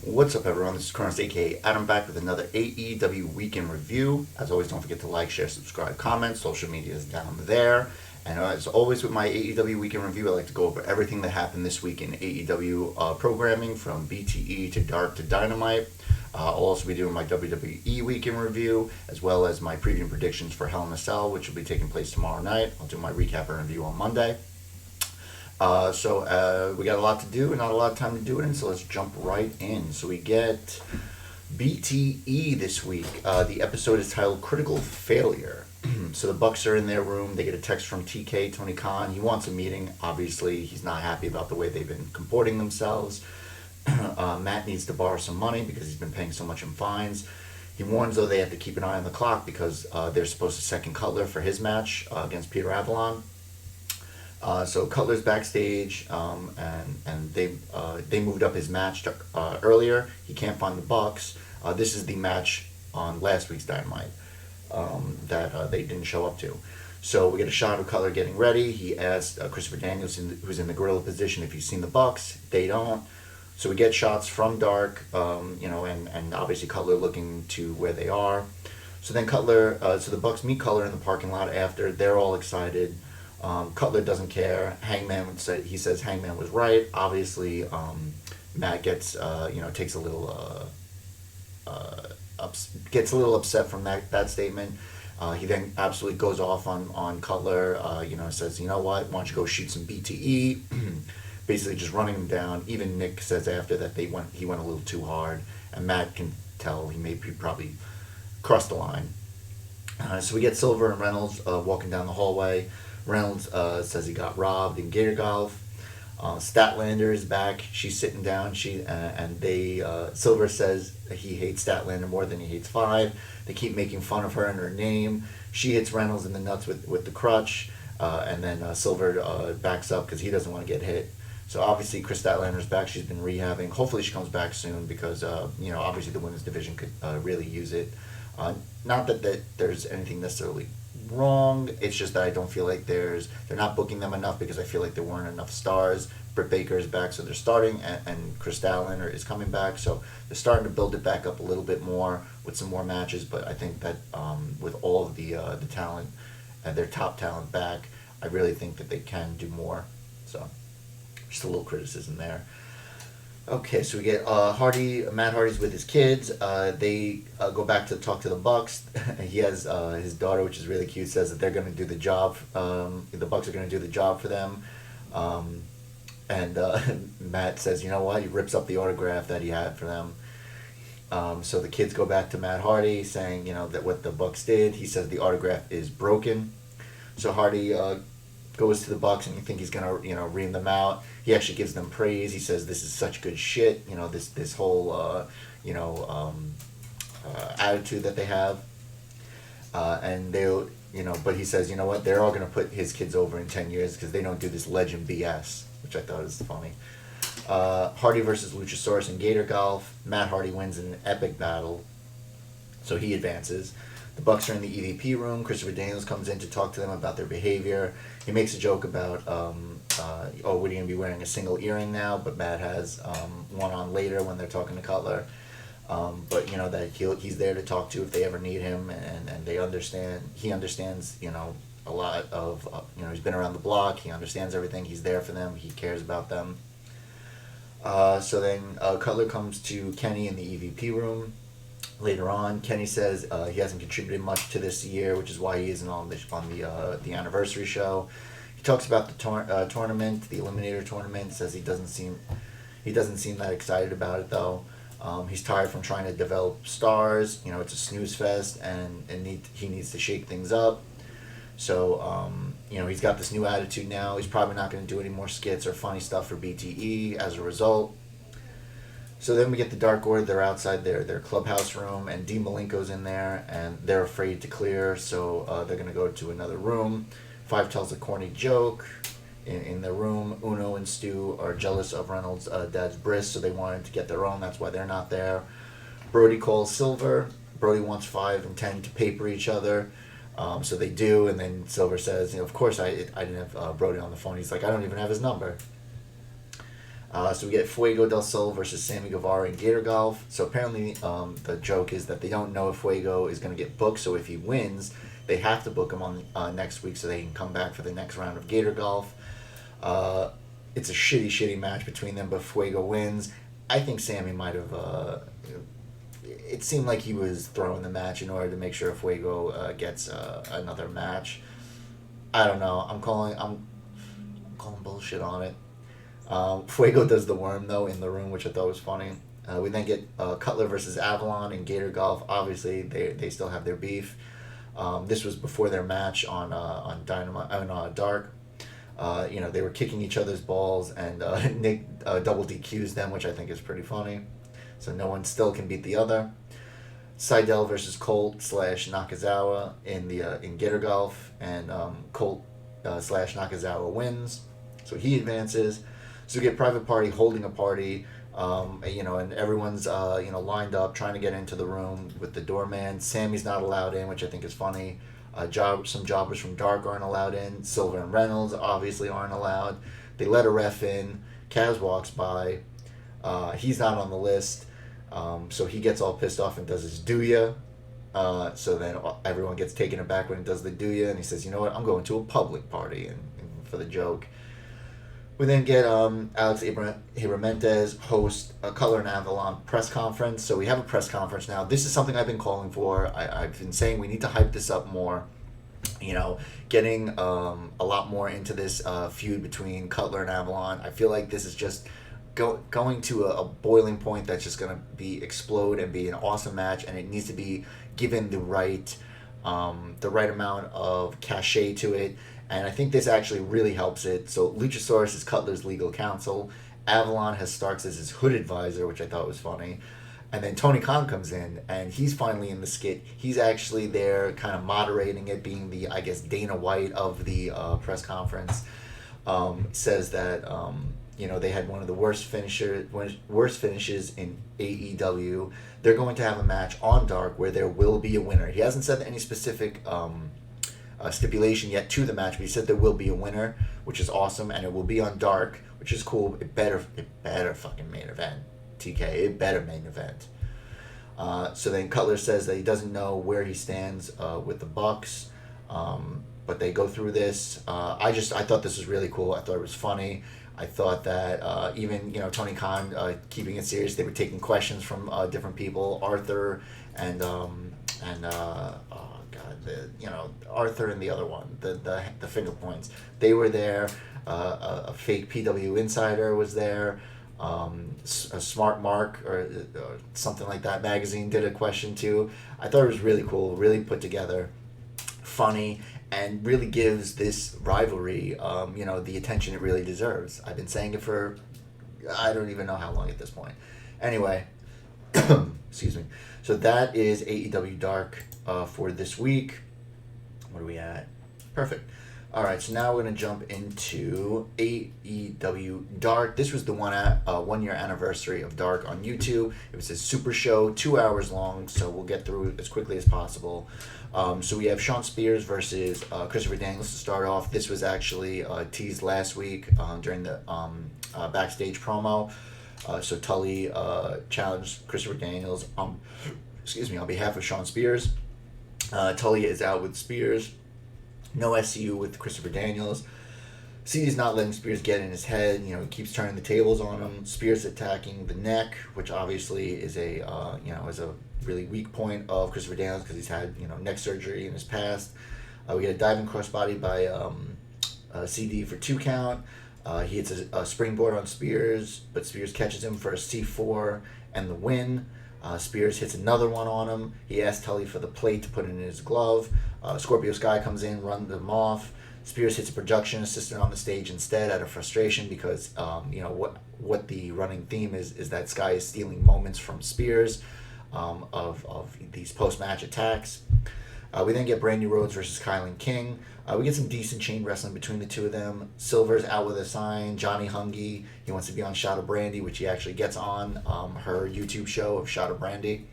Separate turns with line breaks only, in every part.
What's up, everyone? This is Kronos, aka Adam, back with another AEW Week In review. As always, don't forget to like, share, subscribe, comment. Social media is down there. And as always, with my AEW Week In review, I like to go over everything that happened this week in AEW programming, from BTE to Dark to Dynamite. I'll also be doing my WWE Week In review, as well as my preview and predictions for Hell in a Cell, which will be taking place tomorrow night. I'll do my recap and review on Monday. So we got a lot to do and not a lot of time to do it in, so let's jump right in. So we get BTE this week. The episode is titled Critical Failure. So the Bucks are in their room. They get a text from TK, Tony Khan. He wants a meeting. Obviously, he's not happy about the way they've been comporting themselves. Matt needs to borrow some money because he's been paying so much in fines. He warns, though, they have to keep an eye on the clock because they're supposed to second Cutler for his match against Peter Avalon. So Cutler's backstage, and they moved up his match earlier. He can't find the Bucks. This is the match on last week's Dynamite that they didn't show up to. So we get a shot of Cutler getting ready. He asks Christopher Daniels, who's in the gorilla position, if he's seen the Bucks. They don't. So we get shots from Dark, and obviously Cutler looking to where they are. So then so the Bucks meet Cutler in the parking lot after. They're all excited. Cutler doesn't care. He says Hangman was right. Obviously, Matt gets takes a little gets a little upset from that statement. He then absolutely goes off on Cutler. Says, you know what? Why don't you go shoot some BTE? Basically, just running him down. Even Nick says after that he went a little too hard, and Matt can tell he probably crossed the line. So we get Silver and Reynolds walking down the hallway. Reynolds says he got robbed in Gator Golf. Statlander is back. She's sitting down. Silver says he hates Statlander more than he hates Five. They keep making fun of her and her name. She hits Reynolds in the nuts with the crutch, and then Silver backs up because he doesn't want to get hit. So obviously Chris Statlander's back. She's been rehabbing. Hopefully she comes back soon because obviously the women's division could really use it. Not that there's anything necessarily wrong. It's just that I don't feel like they're not booking them enough because I feel like there weren't enough stars. Britt Baker is back, so they're starting, and Chris Statlander is coming back, so they're starting to build it back up a little bit more with some more matches. But I think that with all of the talent and their top talent back, I really think that they can do more. So just a little criticism there. Okay, so we get Matt Hardy's with his kids. They go back to talk to the Bucks. He has his daughter, which is really cute, says that they're going to do the job. The Bucks are going to do the job for them. And Matt says, you know what? He rips up the autograph that he had for them. So the kids go back to Matt Hardy saying, that what the Bucks did. He says the autograph is broken. So Hardy goes to the Bucks, and you think he's gonna ream them out. He actually gives them praise. He says this is such good shit. This whole attitude that they have, and they'll But he says, you know what? They're all gonna put his kids over in 10 years because they don't do this legend BS, which I thought was funny. Hardy versus Luchasaurus in Gator Golf. Matt Hardy wins in an epic battle, so he advances. The Bucks are in the EVP room. Christopher Daniels comes in to talk to them about their behavior. He makes a joke about, what are you going to be wearing a single earring now? But Matt has one on later when they're talking to Cutler. But that he's there to talk to if they ever need him, and they understand. He understands, a lot of, he's been around the block. He understands everything. He's there for them. He cares about them. So then Cutler comes to Kenny in the EVP room. Later on, Kenny says he hasn't contributed much to this year, which is why he isn't on the anniversary show. He talks about the tournament, the Eliminator tournament. Says he doesn't seem that excited about it though. He's tired from trying to develop stars. It's a snooze fest, and he needs to shake things up. So he's got this new attitude now. He's probably not going to do any more skits or funny stuff for BTE as a result. So then we get the Dark Order. They're outside their clubhouse room, and Dean Malenko's in there, and they're afraid to clear, so they're going to go to another room. Five tells a corny joke in the room. Uno and Stu are jealous of Reynolds' dad's bris, so they wanted to get their own. That's why they're not there. Brody calls Silver. Brody wants 5 and 10 to paper each other. So they do, and then Silver says, of course I didn't have Brody on the phone. He's like, I don't even have his number. So we get Fuego del Sol versus Sammy Guevara in Gator Golf. So apparently the joke is that they don't know if Fuego is going to get booked. So if he wins, they have to book him on next week so they can come back for the next round of Gator Golf. It's a shitty match between them, but Fuego wins. I think Sammy might have... it seemed like he was throwing the match in order to make sure Fuego gets another match. I don't know. I'm calling bullshit on it. Fuego does the worm, though, in the room, which I thought was funny. We then get Cutler versus Avalon in Gator Golf. Obviously, they still have their beef. This was before their match on Dynamite, on Dark. They were kicking each other's balls, and Nick double DQs them, which I think is pretty funny. So no one still can beat the other. Seidel versus Colt / Nakazawa in Gator Golf, and Colt / Nakazawa wins, so he advances. So we get Private Party holding a party, and everyone's lined up trying to get into the room with the doorman. Sammy's not allowed in, which I think is funny. Some jobbers from Dark aren't allowed in. Silver and Reynolds obviously aren't allowed. They let a ref in. Kaz walks by. He's not on the list. So he gets all pissed off and does his do ya. So then everyone gets taken aback when he does the do ya, and he says, you know what, I'm going to a public party, and for the joke. We then get Alex Abrahantes host a Cutler and Avalon press conference. So we have a press conference now. This is something I've been calling for. I've been saying we need to hype this up more. Getting a lot more into this feud between Cutler and Avalon. I feel like this is just going to a boiling point that's just going to be explode and be an awesome match, and it needs to be given the right amount of cachet to it. And I think this actually really helps it. So Luchasaurus is Cutler's legal counsel. Avalon has Starks as his hood advisor, which I thought was funny. And then Tony Khan comes in, and he's finally in the skit. He's actually there kind of moderating it, being the, I guess, Dana White of the press conference. Says that, they had one of the worst finishes in AEW. They're going to have a match on Dark where there will be a winner. He hasn't said any specific stipulation yet to the match, but he said there will be a winner, which is awesome, and it will be on Dark, which is cool. It better fucking main event, TK. It better main event. So then Cutler says that he doesn't know where he stands with the Bucks, but they go through this. I thought this was really cool. I thought it was funny. I thought that even Tony Khan keeping it serious, they were taking questions from different people, Arthur and Arthur and the other one, the finger points. They were there. A fake PW Insider was there. A Smart Mark or something like that magazine did a question too. I thought it was really cool, really put together, funny, and really gives this rivalry the attention it really deserves. I've been saying it for I don't even know how long at this point. Anyway, excuse me. So that is AEW Dark for this week. What are we at? Perfect. All right, so now we're going to jump into AEW Dark. This was the 1 year anniversary of Dark on YouTube. It was a super show, 2 hours long, so we'll get through it as quickly as possible. So we have Shawn Spears versus Christopher Daniels to start off. This was actually teased last week during the backstage promo. So Tully challenged Christopher Daniels on behalf of Shawn Spears. Tully is out with Spears. No SCU with Christopher Daniels. CD's not letting Spears get in his head. He keeps turning the tables on him. Spears attacking the neck, which obviously is a really weak point of Christopher Daniels because he's had neck surgery in his past. We get a diving crossbody by CD for 2 count. He hits a springboard on Spears, but Spears catches him for a C4 and the win. Spears hits another one on him. He asks Tully for the plate to put in his glove. Scorpio Sky comes in, runs them off. Spears hits a production assistant on the stage instead out of frustration because what the running theme is that Sky is stealing moments from Spears of these post-match attacks. We then get Brandy Rhodes versus Kylan King. We get some decent chain wrestling between the two of them. Silver's out with a sign. Johnny Hungy, he wants to be on Shot of Brandy, which he actually gets on her YouTube show of Shot of Brandy.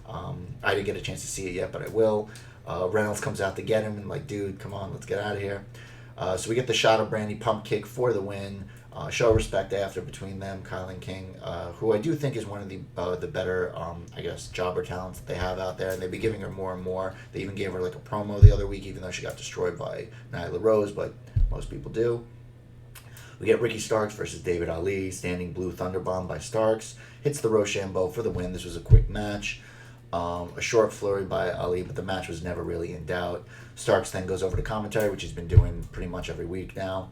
I didn't get a chance to see it yet, but I will. Reynolds comes out to get him and dude, come on, let's get out of here. So we get the Shot of Brandy pump kick for the win. Show respect after between them, Kyle and King, who I do think is one of the better, I guess, jobber talents that they have out there, and they've been giving her more and more. They even gave her like a promo the other week, even though she got destroyed by Nyla Rose, but most people do. We get Ricky Starks versus David Ali, standing blue thunderbomb by Starks, hits the Rochambeau for the win. This was a quick match. A short flurry by Ali, but the match was never really in doubt. Starks then goes over to commentary, which he's been doing pretty much every week now.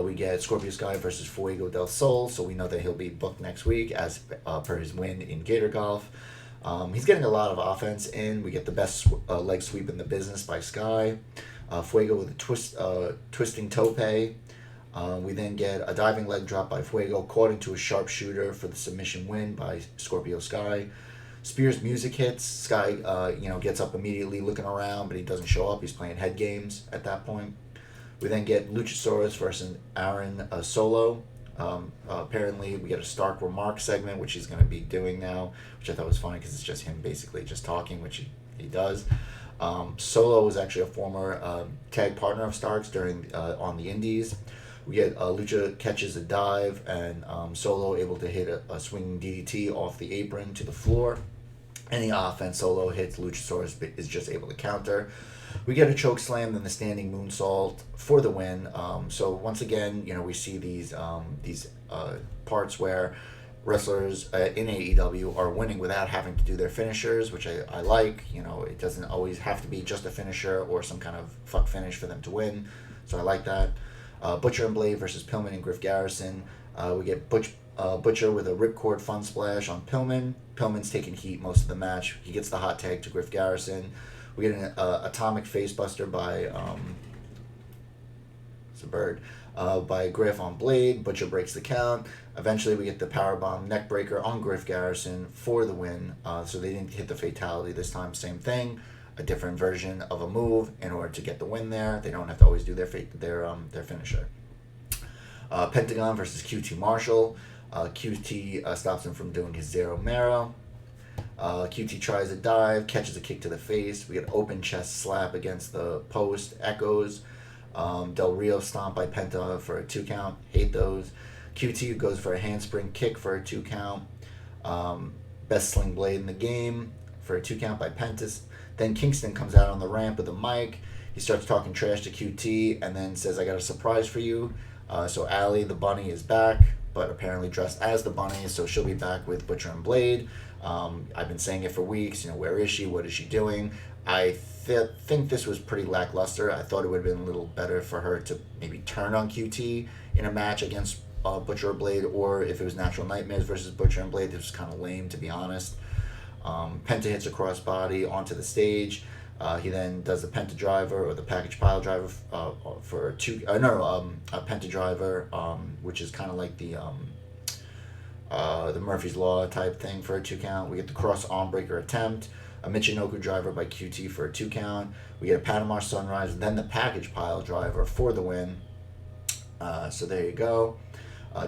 We get Scorpio Sky versus Fuego del Sol, so we know that he'll be booked next week as per his win in Gator Golf. He's getting a lot of offense in. We get the best leg sweep in the business by Sky. Fuego with a twisting tope. We then get a diving leg drop by Fuego, caught into a sharpshooter for the submission win by Scorpio Sky. Spears music hits. Sky, gets up immediately looking around, but he doesn't show up. He's playing head games at that point. We then get Luchasaurus versus Aaron Solo. Apparently, we get a Stark remark segment, which he's going to be doing now, which I thought was funny because it's just him basically just talking, which he does. Solo was actually a former tag partner of Stark's during on the Indies. We get Lucha catches a dive, and Solo able to hit a swinging DDT off the apron to the floor. Any offense Solo hits, Luchasaurus is just able to counter. We get a choke slam, then the standing moonsault for the win. So once again, we see these parts where wrestlers in AEW are winning without having to do their finishers, which I like. It doesn't always have to be just a finisher or some kind of fuck finish for them to win. So I like that. Butcher and Blade versus Pillman and Griff Garrison. We get Butcher with a ripcord fun splash on Pillman. Pillman's taking heat most of the match. He gets the hot tag to Griff Garrison. We get an atomic facebuster by it's a bird by Griff on Blade. Butcher breaks the count. Eventually, we get the powerbomb neckbreaker on Griff Garrison for the win. So they didn't hit the fatality this time. Same thing, a different version of a move in order to get the win there. They don't have to always do their finisher. Pentagon versus QT Marshall. QT stops him from doing his Zero Mero. QT tries a dive, catches a kick to the face. We get open chest slap against the post, echoes. Del Rio stomp by Penta for a 2 count. Hate those. QT goes for a handspring kick for a 2 count. Best sling blade in the game for a 2 count by Pentas. Then Kingston comes out on the ramp with a mic. He starts talking trash to QT and then says, "I got a surprise for you." So Allie, the bunny, is back, but apparently dressed as the bunny, so she'll be back with Butcher and Blade. I've been saying it for weeks, where is she? What is she doing? I think this was pretty lackluster. I thought it would have been a little better for her to maybe turn on QT in a match against Butcher or Blade, or if it was Natural Nightmares versus Butcher and Blade, this was kind of lame, to be honest. Penta hits a crossbody onto the stage. He then does the Penta driver or the package pile driver for a Penta driver, which is kind of like the Murphy's Law type thing for a 2 count. We get the cross arm breaker attempt, a Michinoku driver by QT for a 2 count. We get a Panama Sunrise, then the package pile driver for the win. So there you go.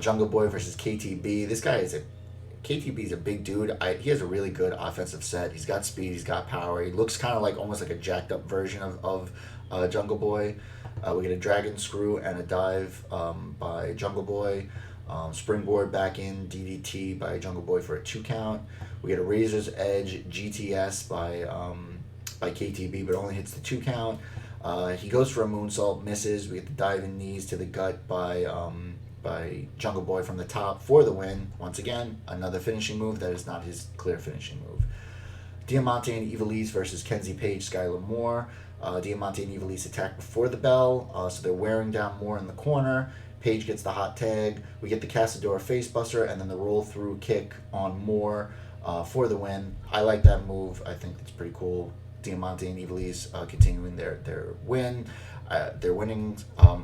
Jungle Boy versus KTB. This guy is KTB's a big dude. He has a really good offensive set. He's got speed. He's got power. He looks kind of like almost like a jacked up version of Jungle Boy. We get a dragon screw and a dive by Jungle Boy. Springboard back in DDT by Jungle Boy for a 2 count. We get a Razor's Edge GTS by KTB, but only hits the 2 count. He goes for a moonsault, misses. We get the diving knees to the gut by Jungle Boy from the top for the win. Once again, another finishing move that is not his clear finishing move. Diamante and Ivelisse versus Kenzie Page, Skylar Moore. Diamante and Ivelisse attack before the bell, so they're wearing down Moore in the corner. Page gets the hot tag. We get the Casadora facebuster and then the roll through kick on Moore for the win. I like that move. I think it's pretty cool. Diamante and Ivelisse continuing their win. They're winning.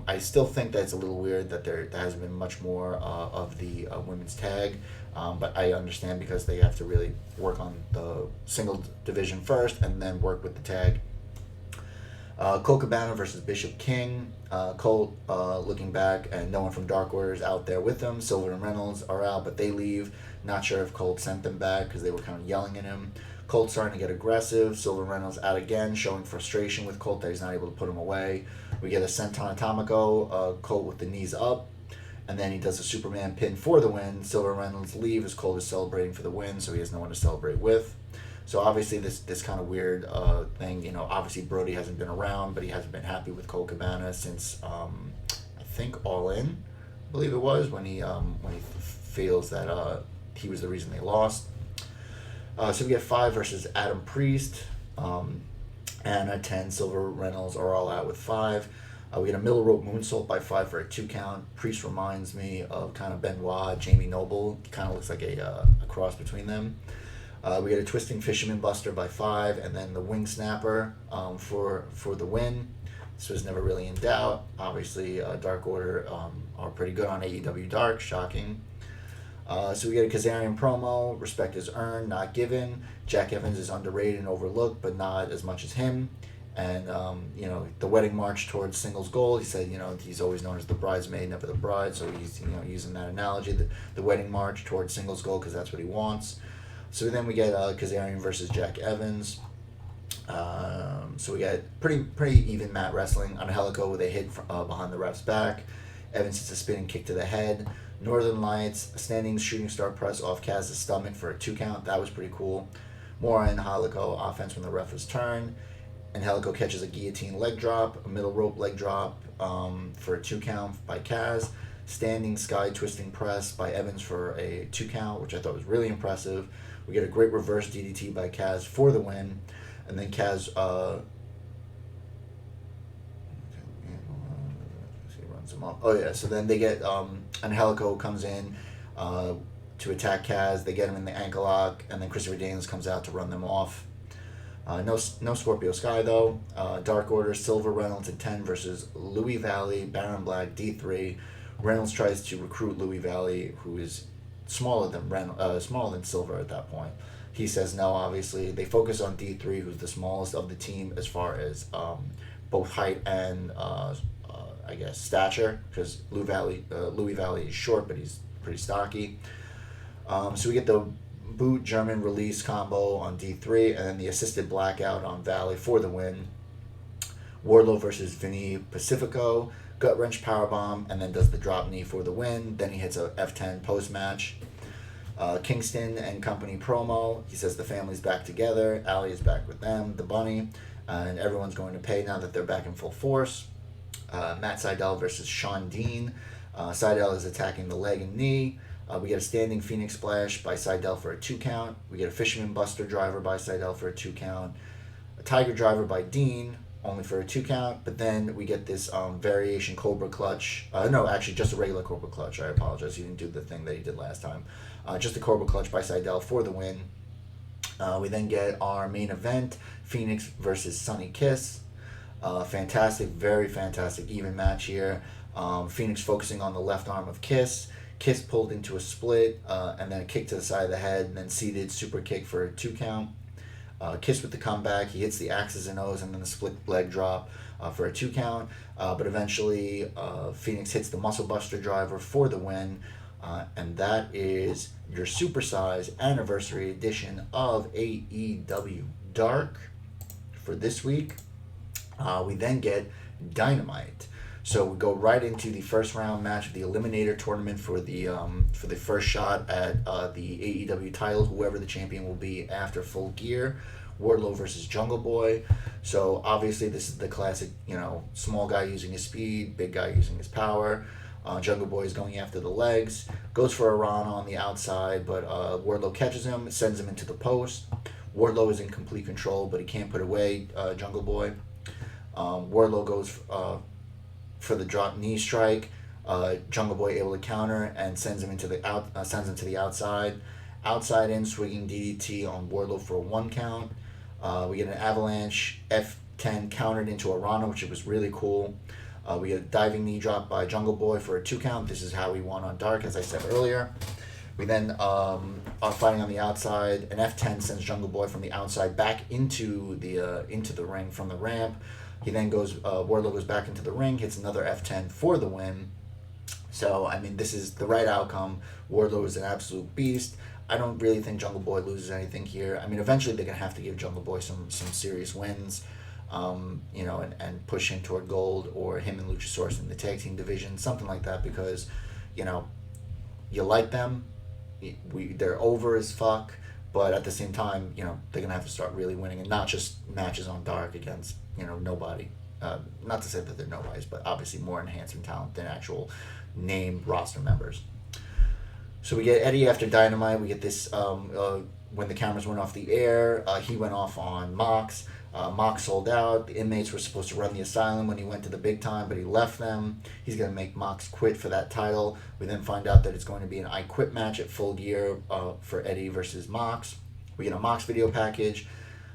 I still think that it's a little weird that there hasn't been much more of the women's tag, but I understand because they have to really work on the single division first and then work with the tag. Colt Cabana versus Bishop King. Colt looking back and no one from Dark Order is out there with them. Silver and Reynolds are out, but they leave. Not sure if Colt sent them back because they were kind of yelling at him. Colt starting to get aggressive. Silver Reynolds out again, showing frustration with Colt that he's not able to put him away. We get a Senton Atomico, Colt with the knees up. And then he does a Superman pin for the win. Silver and Reynolds leave as Cole is celebrating for the win, so he has no one to celebrate with. So obviously this kind of weird thing, you know, obviously Brody hasn't been around, but he hasn't been happy with Cole Cabana since I think All In, I believe it was, when he feels that he was the reason they lost. So we get 5 versus Adam Priest. Anna, 10, Silver, Reynolds are all out with 5. We get a middle rope moonsault by 5 for a 2 count. Priest reminds me of kind of Benoit, Jamie Noble. Kind of looks like a cross between them. We get a twisting fisherman buster by 5, and then the wing snapper for the win. This was never really in doubt. Obviously, Dark Order are pretty good on AEW Dark. Shocking. So we get a Kazarian promo. Respect is earned, not given. Jack Evans is underrated and overlooked, but not as much as him. And, you know, the wedding march towards singles gold. He said, you know, he's always known as the bridesmaid, never the bride. So he's, you know, using that analogy, the wedding march towards singles gold, because that's what he wants. So then we get Kazarian versus Jack Evans. So we got pretty even mat wrestling. On a helico with a hit behind the ref's back. Evans hits a spinning kick to the head. Northern Lights, a standing shooting star press off Kaz's stomach for a 2 count. That was pretty cool. More on helico offense when the ref was turned. And helico catches a guillotine leg drop, a middle rope leg drop for a 2 count by Kaz. Standing sky twisting press by Evans for a 2 count, which I thought was really impressive. We get a great reverse DDT by Kaz for the win. And then Kaz runs him up. Oh yeah, so then they get Angelico comes in to attack Kaz. They get him in the ankle lock, and then Christopher Daniels comes out to run them off. No Scorpio Sky though. Dark Order, Silver, Reynolds at 10 versus Louis Valley, Baron Black, D3. Reynolds tries to recruit Louis Valley, who is smaller than Silver at that point. He says no, obviously. They focus on D3, who's the smallest of the team as far as both height and, I guess, stature, because Louis Valley is short, but he's pretty stocky. So we get the boot German release combo on D3, and then the assisted blackout on Valley for the win. Wardlow versus Vinny Pacifico, gut wrench powerbomb, and then does the drop knee for the win. Then he hits a F10 post match. Kingston and company promo. He says the family's back together. Allie is back with them, the bunny, and everyone's going to pay now that they're back in full force. Matt Sydal versus Sean Dean. Sydal is attacking the leg and knee. We get a standing Phoenix Splash by Sydal for a 2 count. We get a Fisherman Buster driver by Sydal for a 2 count. A Tiger driver by Dean, only for a 2 count. But then we get this variation Cobra Clutch. No, actually just a regular Cobra Clutch. I apologize. He didn't do the thing that he did last time. Just a Cobra Clutch by Sydal for the win. We then get our main event, Phoenix versus Sunny Kiss. Fantastic, very fantastic even match here. Phoenix focusing on the left arm of Kiss. Kiss pulled into a split, and then a kick to the side of the head, and then seated super kick for a 2 count. Kiss with the comeback. He hits the X's and O's, and then the split leg drop for a 2 count. But eventually, Phoenix hits the Muscle Buster driver for the win. And that is your supersize anniversary edition of AEW Dark for this week. We then get Dynamite. So we go right into the first round match of the Eliminator tournament for the first shot at the AEW title, whoever the champion will be after Full Gear. Wardlow versus Jungle Boy. So obviously this is the classic, small guy using his speed, big guy using his power. Jungle Boy is going after the legs, goes for a Rana on the outside, but Wardlow catches him, sends him into the post. Wardlow is in complete control, but he can't put away Jungle Boy. Wardlow goes for the drop knee strike. Jungle Boy able to counter and sends him to the outside. Outside in swinging DDT on Wardlow for a 1 count. We get an avalanche F10 countered into a Rana, which was really cool. We get a diving knee drop by Jungle Boy for a 2 count. This is how we won on Dark, as I said earlier. We then are fighting on the outside. An F10 sends Jungle Boy from the outside back into the ring from the ramp. He then Wardlow goes back into the ring, hits another F10 for the win. So, this is the right outcome. Wardlow is an absolute beast. I don't really think Jungle Boy loses anything here. Eventually they're going to have to give Jungle Boy some serious wins, and push him toward gold, or him and Luchasaurus in the tag team division, something like that, because, you know, you like them, they're over as fuck, but at the same time, you know, they're gonna have to start really winning and not just matches on Dark against, you know, nobody. Not to say that they're nobodies, but obviously more enhancement talent than actual named roster members. So we get Eddie after Dynamite. We get this when the cameras went off the air. He went off on Mox. Mox sold out. The inmates were supposed to run the asylum when he went to the big time, but he left them. He's going to make Mox quit for that title. We then find out that it's going to be an I Quit match at Full Gear for Eddie versus Mox. We get a Mox video package.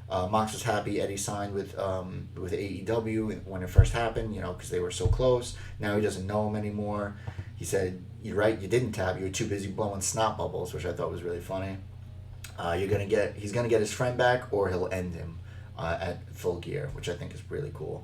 Mox was happy Eddie signed with AEW when it first happened, you know, because they were so close. Now he doesn't know him anymore. He said, "You're right, you didn't tap. You were too busy blowing snot bubbles," which I thought was really funny. He's gonna get his friend back, or he'll end him at Full Gear, which I think is really cool.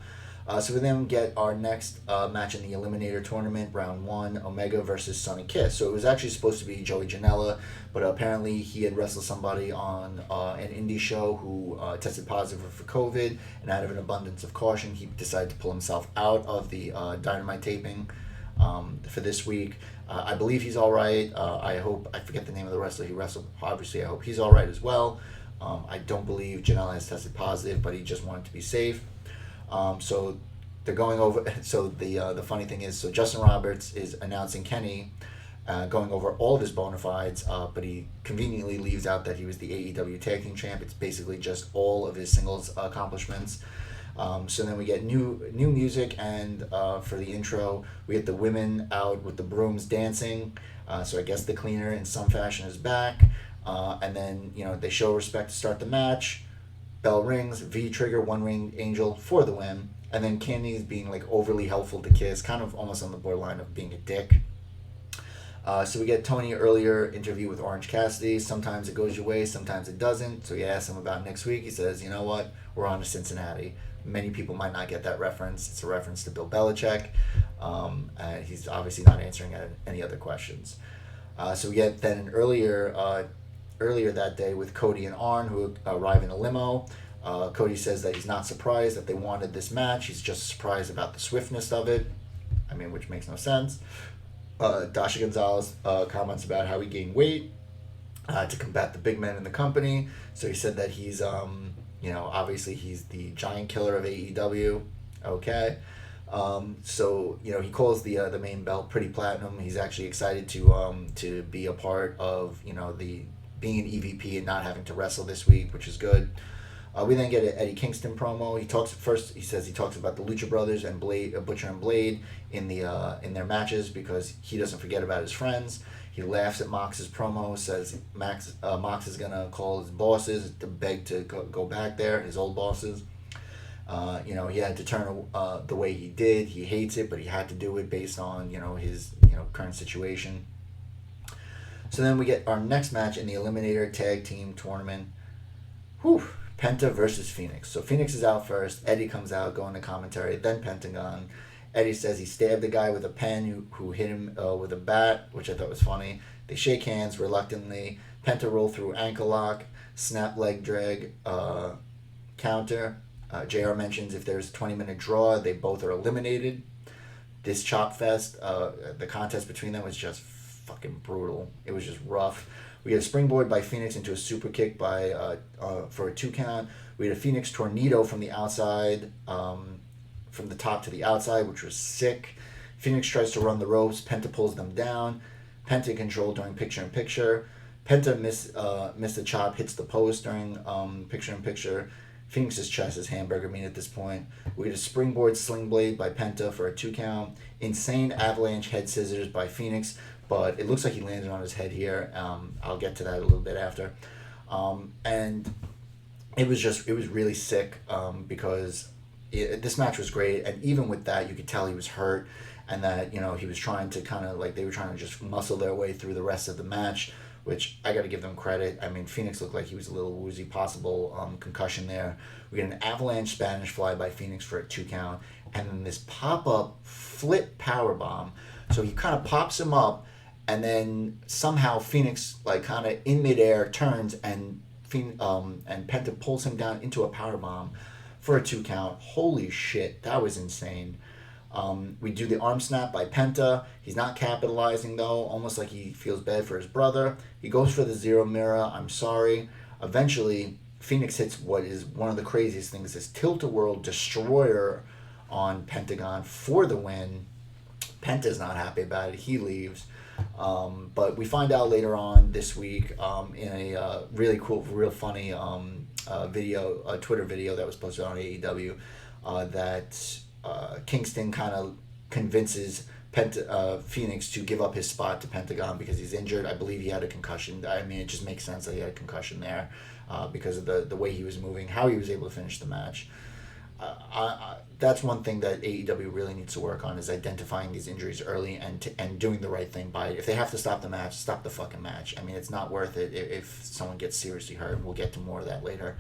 So we then get our next match in the Eliminator Tournament, round 1, Omega versus Sonny Kiss. So it was actually supposed to be Joey Janela, but apparently he had wrestled somebody on an indie show who tested positive for COVID, and out of an abundance of caution, he decided to pull himself out of the Dynamite taping for this week. I believe he's all right. I forget the name of the wrestler he wrestled. Obviously, I hope he's all right as well. I don't believe Janela has tested positive, but he just wanted to be safe. So they're going over. So the funny thing is, so Justin Roberts is announcing Kenny, going over all of his bona fides, but he conveniently leaves out that he was the AEW Tag Team Champ. It's basically just all of his singles accomplishments. So then we get new music, and for the intro, we get the women out with the brooms dancing. So I guess the cleaner in some fashion is back. And then, you know, they show respect to start the match. Bell rings, V-trigger, one-ring angel for the win. And then Candy is being like overly helpful to Kiss, kind of almost on the borderline of being a dick. So we get Tony earlier interview with Orange Cassidy. Sometimes it goes your way, sometimes it doesn't. So he asks him about next week. He says, you know what, we're on to Cincinnati. Many people might not get that reference. It's a reference to Bill Belichick. He's obviously not answering any other questions. So we get then earlier that day with Cody and Arn, who arrive in a limo. Cody says that he's not surprised that they wanted this match. He's just surprised about the swiftness of it. I mean, which makes no sense. Dasha Gonzalez comments about how he gained weight to combat the big men in the company. So he said that he's, obviously he's the giant killer of AEW. Okay. So, you know, he calls the main belt Pretty Platinum. He's actually excited to be a part of, you know, the being an EVP and not having to wrestle this week, which is good. We then get an Eddie Kingston promo. He says he talks about the Lucha Brothers and Butcher and Blade in their matches because he doesn't forget about his friends. He laughs at Mox's promo, says Mox is gonna call his bosses to beg to go back there, his old bosses. He had to turn the way he did. He hates it, but he had to do it based on, his, current situation. So then we get our next match in the Eliminator Tag Team Tournament. Penta versus Phoenix. So Phoenix is out first. Eddie comes out, going to commentary, then Pentagon. Eddie says he stabbed the guy with a pen who hit him with a bat, which I thought was funny. They shake hands reluctantly. Penta roll through ankle lock, snap leg drag, counter. JR mentions if there's a 20-minute draw, they both are eliminated. This chop fest, the contest between them was just fucking brutal. It was just rough. We had a springboard by Phoenix into a super kick for a 2 count. We had a Phoenix tornado from the outside, from the top to the outside, which was sick. Phoenix tries to run the ropes. Penta pulls them down. Penta control during picture-in-picture. Penta missed a chop, hits the post during picture-in-picture. Phoenix's chest is hamburger meat at this point. We get a springboard sling blade by Penta for a 2 count. Insane avalanche head scissors by Phoenix, but it looks like he landed on his head here. I'll get to that a little bit after. And it was really sick because this match was great, and even with that, you could tell he was hurt, and that he was trying to they were trying to just muscle their way through the rest of the match, which I got to give them credit. I mean, Phoenix looked like he was a little woozy, possible concussion there. We get an avalanche Spanish fly by Phoenix for a 2 count, and then this pop-up flip powerbomb. So he kind of pops him up, and then somehow Phoenix, kind of in midair, turns, and Penta pulls him down into a powerbomb for a 2 count. Holy shit, that was insane. We do the arm snap by Penta. He's not capitalizing though, almost like he feels bad for his brother. He goes for the zero mirror. I'm sorry. Eventually, Phoenix hits what is one of the craziest things, this tilt-a-whirl destroyer on Pentagon for the win. Penta's not happy about it. He leaves. But we find out later on this week in a really cool, real funny video, a Twitter video that was posted on AEW, that Kingston kind of convinces Phoenix to give up his spot to Pentagon because he's injured. I believe he had a concussion. I mean, it just makes sense that he had a concussion there because of the way he was moving, how he was able to finish the match. That's one thing that AEW really needs to work on, is identifying these injuries early and doing the right thing by it. If they have to stop the match, stop the fucking match. I mean, it's not worth it if someone gets seriously hurt. We'll get to more of that later.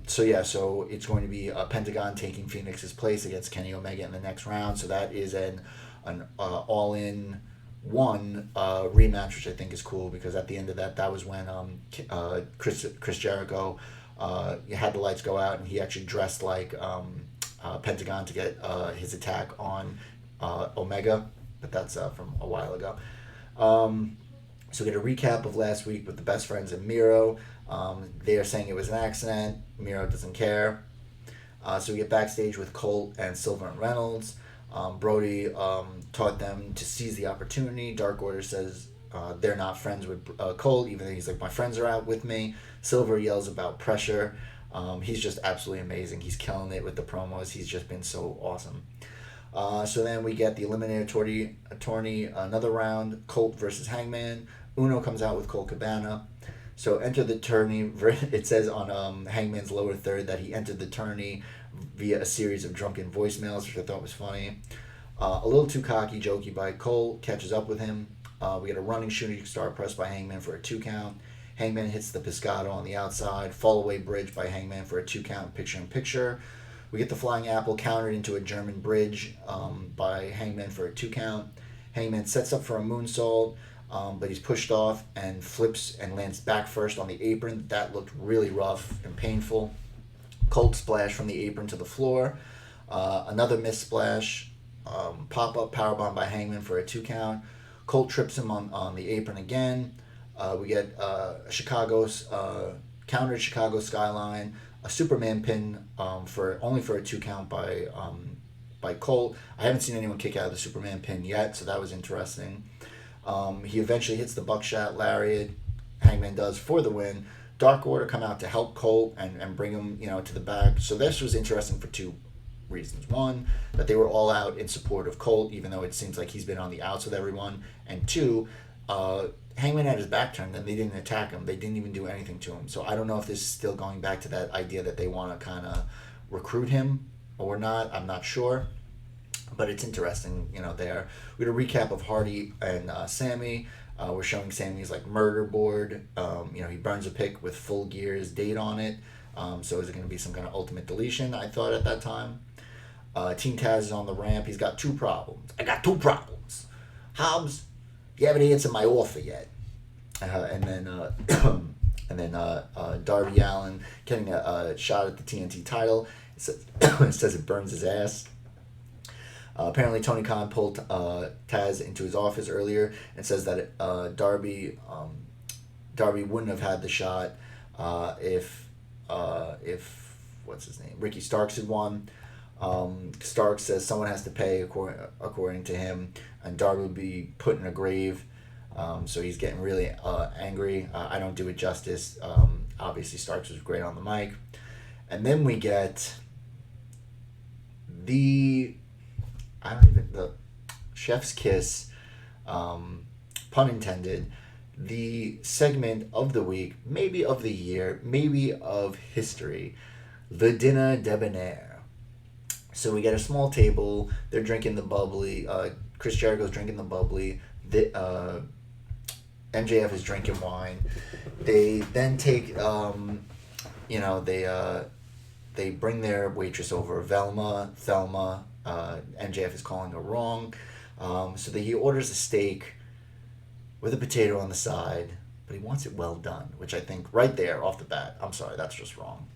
So it's going to be Pentagon taking Phoenix's place against Kenny Omega in the next round. So that is an all-in one rematch, which I think is cool, because at the end of that was when Chris Jericho had the lights go out, and he actually dressed like Pentagon to get his attack on Omega, but that's from a while ago. So we get a recap of last week with the Best Friends and Miro. They are saying it was an accident. Miro doesn't care. So we get backstage with Colt and Silver and Reynolds. Brody taught them to seize the opportunity. Dark Order says they're not friends with Colt, even though he's like, my friends are out with me. Silver yells about pressure. He's just absolutely amazing. He's killing it with the promos. He's just been so awesome. So then we get the Eliminator Tourney, another round, Colt versus Hangman. Uno comes out with Colt Cabana. So enter the tourney. It says on Hangman's lower third that he entered the tourney via a series of drunken voicemails, which I thought was funny. A little too cocky, jokey by Colt, catches up with him. We get a running shooting star press by Hangman for a 2 count. Hangman hits the Piscata on the outside. Fall away bridge by Hangman for a 2 count, picture-in-picture. We get the Flying Apple countered into a German bridge by Hangman for a 2 count. Hangman sets up for a moonsault, but he's pushed off and flips and lands back first on the apron. That looked really rough and painful. Colt splash from the apron to the floor. Another missed splash. Pop-up powerbomb by Hangman for a 2 count. Colt trips him on the apron again. We get Chicago's countered Chicago Skyline, a Superman pin for a 2 count by Colt. I haven't seen anyone kick out of the Superman pin yet, so that was interesting. He eventually hits the buckshot lariat. Hangman does for the win. Dark Order come out to help Colt and bring him to the back. So this was interesting for 2 reasons. One, that they were all out in support of Colt, even though it seems like he's been on the outs with everyone. And 2, Hangman had his back turned and they didn't attack him. They didn't even do anything to him. So I don't know if this is still going back to that idea that they want to kind of recruit him or not. I'm not sure. But it's interesting, there. We had a recap of Hardy and Sammy. We're showing Sammy's murder board. He burns a pic with Full Gear's date on it. So is it going to be some kind of ultimate deletion, I thought at that time. Team Taz is on the ramp. He's got 2 problems. I got 2 problems. Hobbs, you haven't answered my offer yet. And then Darby Allin getting a shot at the TNT title. It says it burns his ass. Apparently Tony Khan pulled Taz into his office earlier and says that Darby wouldn't have had the shot if what's his name, Ricky Starks had won. Starks says someone has to pay according to him, and Darby would be put in a grave. So he's getting really angry. I don't do it justice. Obviously Starks was great on the mic. And then we get the chef's kiss, pun intended, the segment of the week, maybe of the year, maybe of history, the Dinner Debonair. So we get a small table, they're drinking the bubbly, Chris Jericho's drinking the bubbly, MJF is drinking wine. They then take, they bring their waitress over, Thelma, MJF is calling her wrong. So he orders a steak with a potato on the side, but he wants it well done, which I think right there off the bat, I'm sorry, that's just wrong.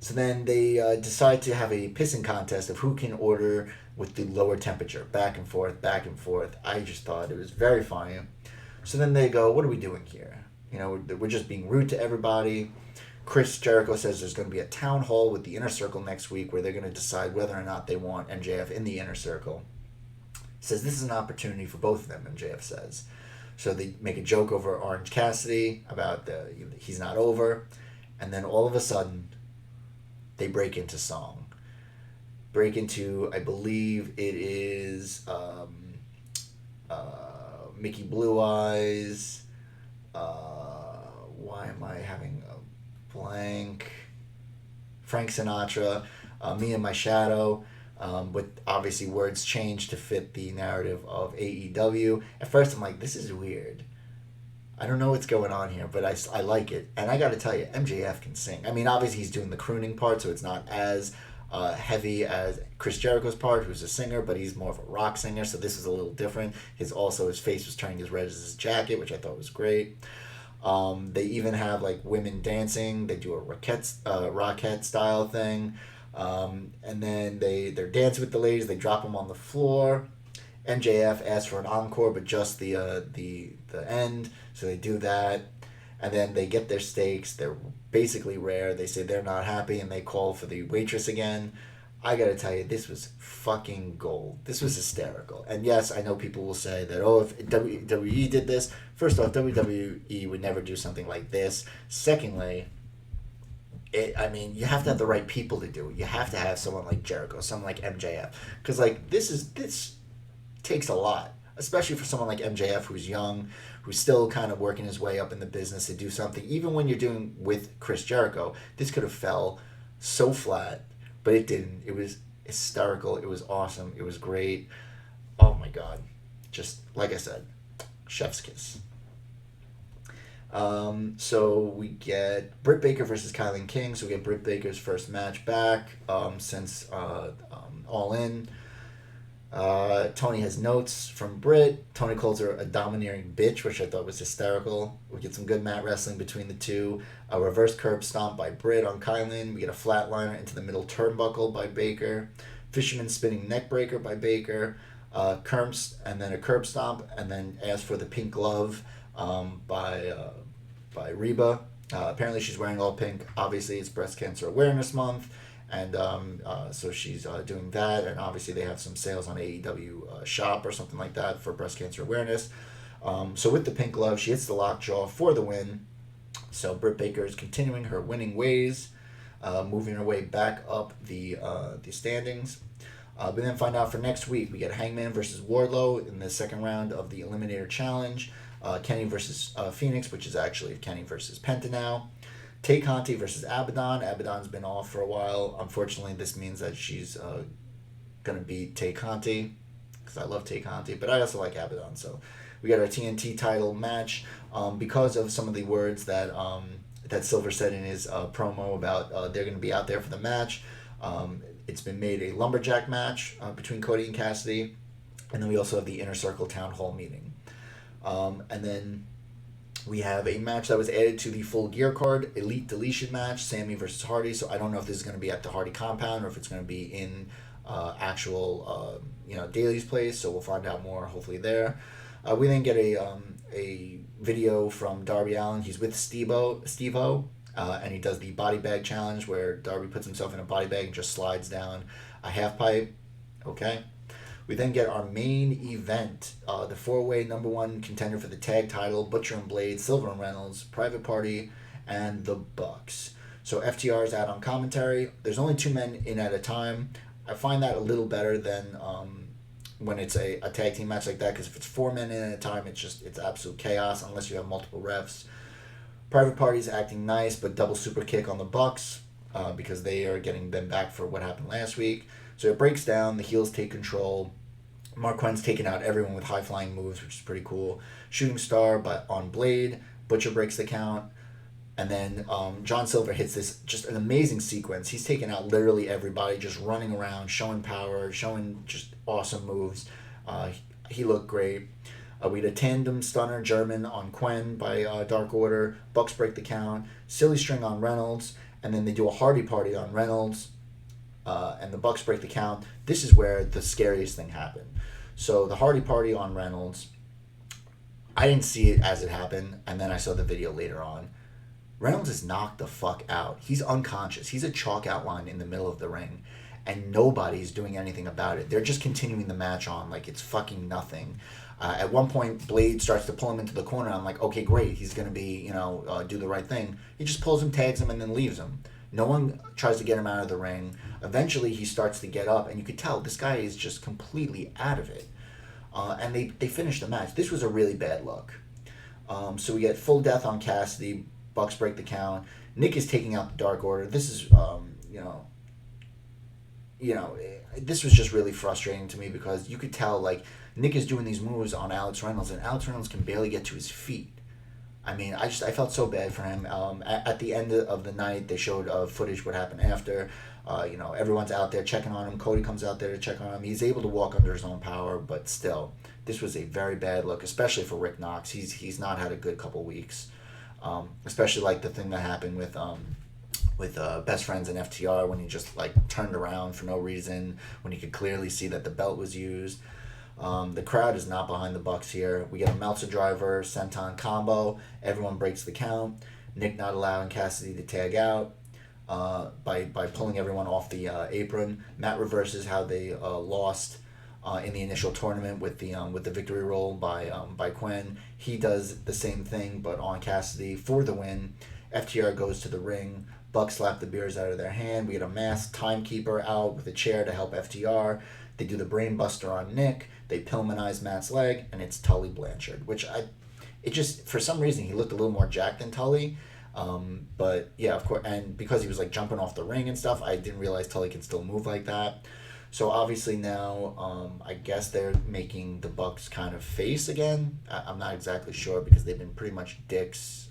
So then they decide to have a pissing contest of who can order with the lower temperature, back and forth, back and forth. I just thought it was very funny. So then they go, what are we doing here? We're just being rude to everybody. Chris Jericho says there's going to be a town hall with the Inner Circle next week where they're going to decide whether or not they want MJF in the Inner Circle. He says this is an opportunity for both of them, MJF says. So they make a joke over Orange Cassidy about he's not over. And then all of a sudden, they break into song. Break into, I believe it is Mickey Blue Eyes. Why am I having a blank? Frank Sinatra, Me and My Shadow. But obviously words change to fit the narrative of AEW. At first I'm like, this is weird. I don't know what's going on here, but I like it. And I got to tell you, MJF can sing. I mean, obviously he's doing the crooning part, so it's not as heavy as Chris Jericho's part, who's a singer, but he's more of a rock singer, so this is a little different. His face was turning as red as his jacket, which I thought was great. They even have like women dancing. They do a Rockette style thing. And then they're dancing with the ladies. They drop them on the floor. MJF asks for an encore, but just the end. So they do that, and then they get their steaks. They're basically rare. They say they're not happy, and they call for the waitress again. I gotta tell you, this was fucking gold. This was hysterical. And yes, I know people will say that, if WWE did this, first off, WWE would never do something like this. Secondly, you have to have the right people to do it. You have to have someone like Jericho, someone like MJF. Because, this takes a lot. Especially for someone like MJF, who's young, who's still kind of working his way up in the business to do something. Even when you're doing with Chris Jericho, this could have fell so flat, but it didn't. It was hysterical. It was awesome. It was great. Oh, my God. Just, like I said, chef's kiss. So we get Britt Baker versus Kylan King. So we get Britt Baker's first match back since All In. Tony has notes from Britt. Tony calls her a domineering bitch, which I thought was hysterical. We get some good mat wrestling between the two. A reverse curb stomp by Britt on Kylan. We get a flatliner into the middle turnbuckle by Baker. Fisherman spinning neck breaker by Baker. And then a curb stomp, and then ask for the pink glove by Reba. Apparently she's wearing all pink. Obviously it's Breast Cancer Awareness Month, and so she's doing that, and obviously they have some sales on AEW Shop or something like that for breast cancer awareness. So with the pink glove, she hits the lockjaw for the win. So Britt Baker is continuing her winning ways, moving her way back up the standings. We then find out for next week, we get Hangman versus Wardlow in the second round of the Eliminator Challenge. Kenny versus Phoenix, which is actually Kenny versus Penta now. Tay Conti versus Abaddon. Abaddon's been off for a while. Unfortunately, this means that she's going to beat Tay Conti, because I love Tay Conti, but I also like Abaddon. So we got our TNT title match. Because of some of the words that Silver said in his promo about they're going to be out there for the match, it's been made a lumberjack match between Cody and Cassidy. And then we also have the Inner Circle Town Hall meeting. And then we have a match that was added to the Full Gear card, Elite Deletion match, Sammy versus Hardy. So I don't know if this is going to be at the Hardy compound or if it's going to be in actual Daly's place. So we'll find out more hopefully there. We then get a video from Darby Allin. He's with Steve-O, and he does the body bag challenge where Darby puts himself in a body bag and just slides down a half pipe. Okay. We then get our main event, the four-way number one contender for the tag title, Butcher and Blade, Silver and Reynolds, Private Party, and the Bucks. So FTR is out on commentary. There's only 2 men in at a time. I find that a little better than when it's a tag team match like that, because if it's 4 men in at a time, it's absolute chaos unless you have multiple refs. Private Party's acting nice, but double super kick on the Bucks because they are getting them back for what happened last week. So it breaks down. The heels take control. Mark Quenn's taking out everyone with high-flying moves, which is pretty cool. Shooting Star on Blade. Butcher breaks the count. And then John Silver hits this, just an amazing sequence. He's taking out literally everybody, just running around, showing power, showing just awesome moves. He looked great. We had a tandem stunner German on Quen by Dark Order. Bucks break the count. Silly string on Reynolds. And then they do a Hardy Party on Reynolds. and the Bucks break the count. This is where the scariest thing happened. So the Hardy Party on Reynolds, I didn't see it as it happened, and then I saw the video later on. Reynolds is knocked the fuck out. He's unconscious. He's a chalk outline in the middle of the ring, and nobody's doing anything about it. They're just continuing the match on like it's fucking nothing. At one point, Blade starts to pull him into the corner. I'm like, okay, great. He's going to be, do the right thing. He just pulls him, tags him, and then leaves him. No one tries to get him out of the ring. Eventually, he starts to get up, and you could tell this guy is just completely out of it. And they finish the match. This was a really bad look. So we get full death on Cassidy. Bucks break the count. Nick is taking out the Dark Order. This is, this was just really frustrating to me because you could tell, like, Nick is doing these moves on Alex Reynolds, and Alex Reynolds can barely get to his feet. I mean, I felt so bad for him. At the end of the night, they showed footage what happened after. Everyone's out there checking on him. Cody comes out there to check on him. He's able to walk under his own power, but still, this was a very bad look, especially for Rick Knox. He's not had a good couple weeks, especially like the thing that happened with Best Friends and FTR when he just like turned around for no reason when he could clearly see that the belt was used. The crowd is not behind the Bucks here. We get a Meltzer driver, senton combo. Everyone breaks the count. Nick not allowing Cassidy to tag out by pulling everyone off the apron. Matt reverses how they lost in the initial tournament with the victory roll by Quinn. He does the same thing but on Cassidy for the win. FTR goes to the ring. Bucks slap the beers out of their hand. We get a masked timekeeper out with a chair to help FTR. They do the brain buster on Nick. They Pillmanize Matt's leg, and it's Tully Blanchard, which for some reason, he looked a little more jacked than Tully. But yeah, of course, and because he was like jumping off the ring and stuff, I didn't realize Tully can still move like that. So obviously now, I guess they're making the Bucks kind of face again. I'm not exactly sure because they've been pretty much dicks,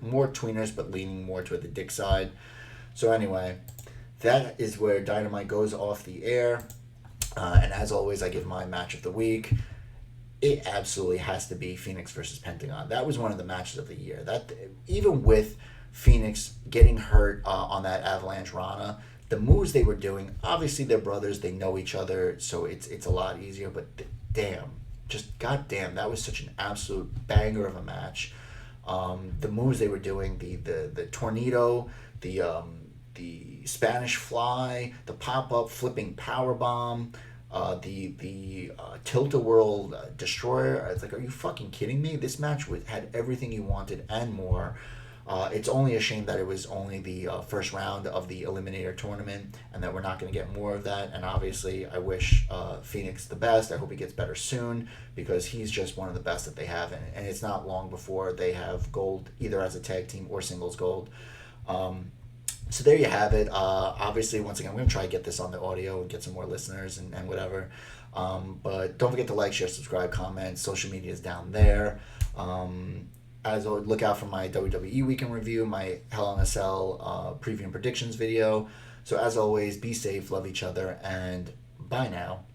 more tweeners, but leaning more toward the dick side. So anyway, that is where Dynamite goes off the air. And as always, I give my match of the week. It absolutely has to be Phoenix versus Pentagon. That was one of the matches of the year. That even with Phoenix getting hurt on that Avalanche Rana, the moves they were doing, obviously they're brothers, they know each other, so it's a lot easier. But damn, just goddamn, that was such an absolute banger of a match. The moves they were doing, the tornado, the Spanish Fly, the pop-up flipping powerbomb, the Tilt-A-Whirl Destroyer. It's like, are you fucking kidding me? This match had everything you wanted and more. It's only a shame that it was only the first round of the Eliminator tournament and that we're not going to get more of that. And obviously, I wish Phoenix the best. I hope he gets better soon because he's just one of the best that they have. And it's not long before they have gold, either as a tag team or singles gold. So there you have it. Obviously, once again, I'm going to try to get this on the audio and get some more listeners and whatever. But don't forget to like, share, subscribe, comment. Social media is down there. As always, look out for my WWE Week In review, my Hell in a Cell preview and predictions video. So as always, be safe, love each other, and bye now.